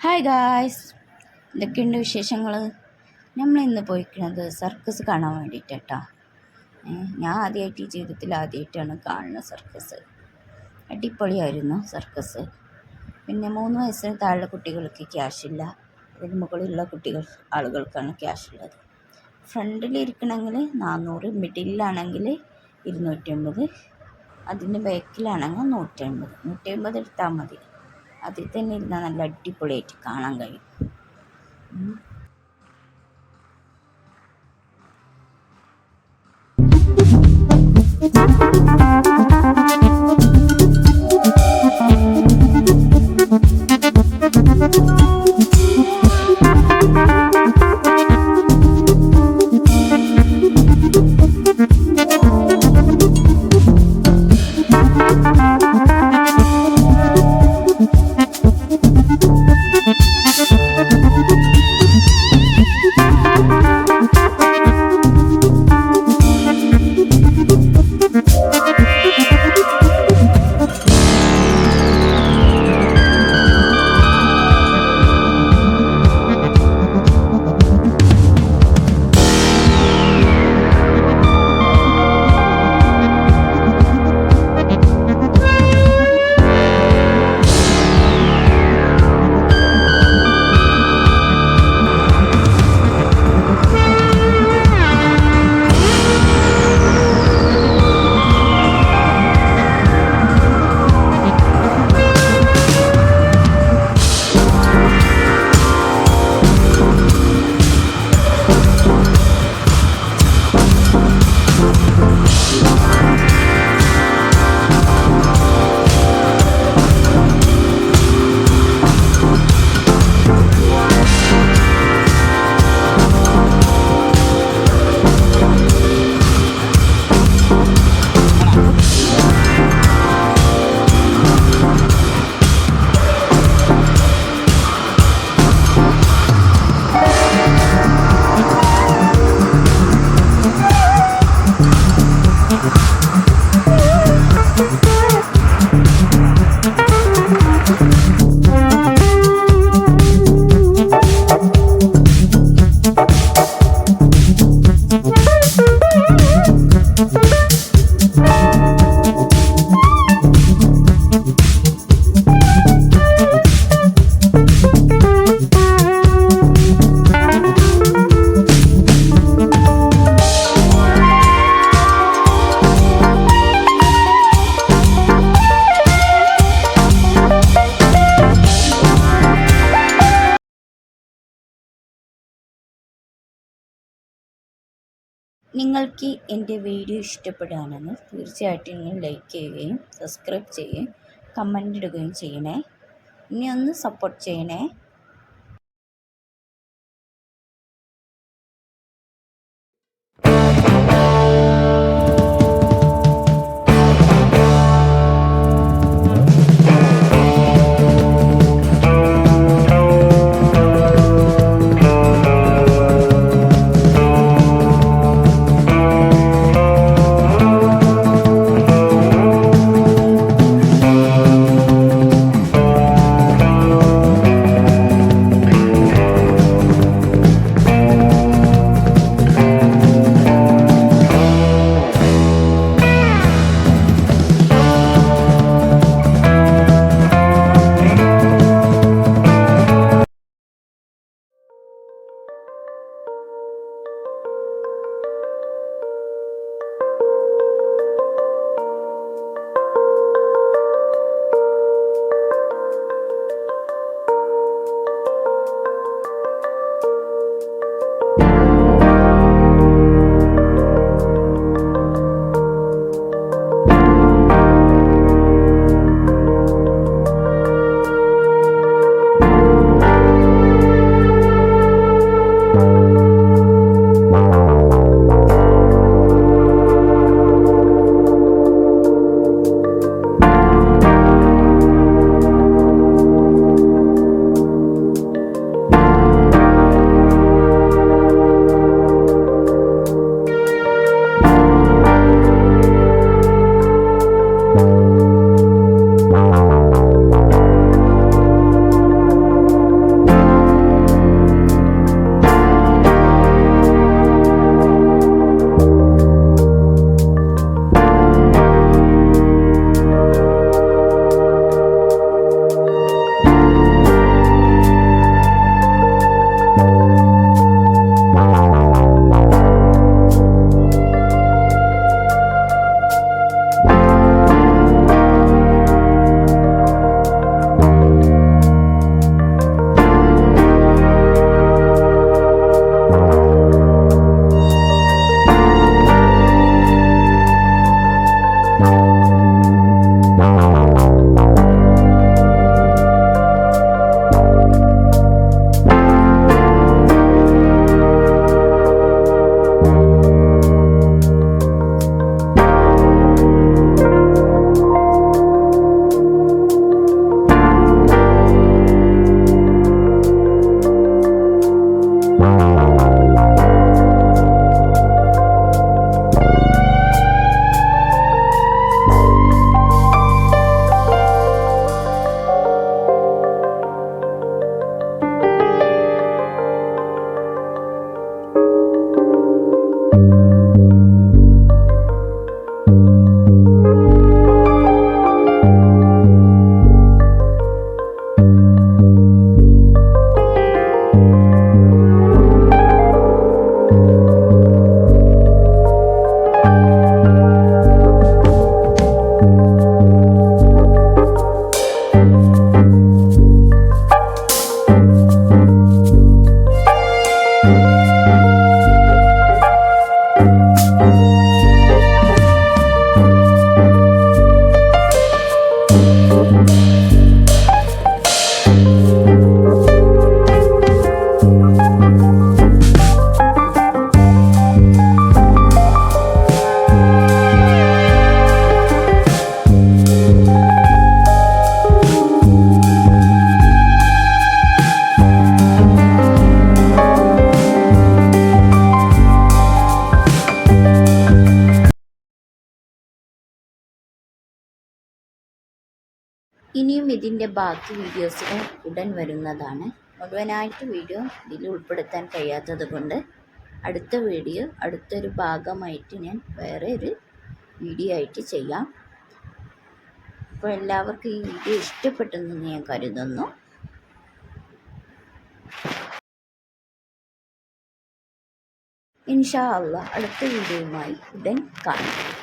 Hi guys, എന്തൊക്കെയുണ്ട് വിശേഷങ്ങൾ? നമ്മൾ ഇന്ന് പോയിക്കുന്നത് സർക്കസ് കാണാൻ വേണ്ടിയിട്ടാ. ഞാൻ ആദ്യമായിട്ട് ഈ ജീവിതത്തിൽ ആദ്യമായിട്ടാണ് കാണുന്നത് സർക്കസ്. അടിപൊളിയായിരുന്നു സർക്കസ്. പിന്നെ 3 വയസ്സിന് താഴെ കുട്ടികൾക്ക് ക്യാഷില്ല, അതിന് മുകളിലുള്ള ആളുകൾക്കാണ് ക്യാഷ് ഉള്ളത്. ഫ്രണ്ടിലിരിക്കണമെങ്കിൽ 400, മിഡിലാണെങ്കിൽ 250, അതിൻ്റെ ബാക്കിലാണെങ്കിൽ 150 എടുത്താൽ മതി. അതിൽ തന്നെ ഇരുന്നാൽ നല്ല അടിപൊളിയായിട്ട് കാണാൻ കഴിയും. നിങ്ങൾക്ക് എൻ്റെ വീഡിയോ ഇഷ്ടപ്പെടുകയാണെങ്കിൽ തീർച്ചയായിട്ടും നിങ്ങൾ ലൈക്ക് ചെയ്യുകയും സബ്സ്ക്രൈബ് ചെയ്യുകയും കമൻ്റ് ഇടുകയും ചെയ്യണേ. ഇനി ഒന്ന് സപ്പോർട്ട് ചെയ്യണേ. ഇനിയും ഇതിൻ്റെ ബാക്കി വീഡിയോസുകൾ ഉടൻ വരുന്നതാണ്. മുഴുവനായിട്ട് വീഡിയോ ഇതിൽ ഉൾപ്പെടുത്താൻ കഴിയാത്തത് കൊണ്ട് അടുത്തൊരു ഭാഗമായിട്ട് ഞാൻ വേറെ ഒരു വീഡിയോ ആയിട്ട് ചെയ്യാം. അപ്പോൾ എല്ലാവർക്കും ഈ വീഡിയോ ഇഷ്ടപ്പെട്ടെന്ന് ഞാൻ കരുതുന്നു. ഇൻഷാ അല്ലാഹ് അടുത്ത വീഡിയോയുമായി ഉടൻ കാണാം.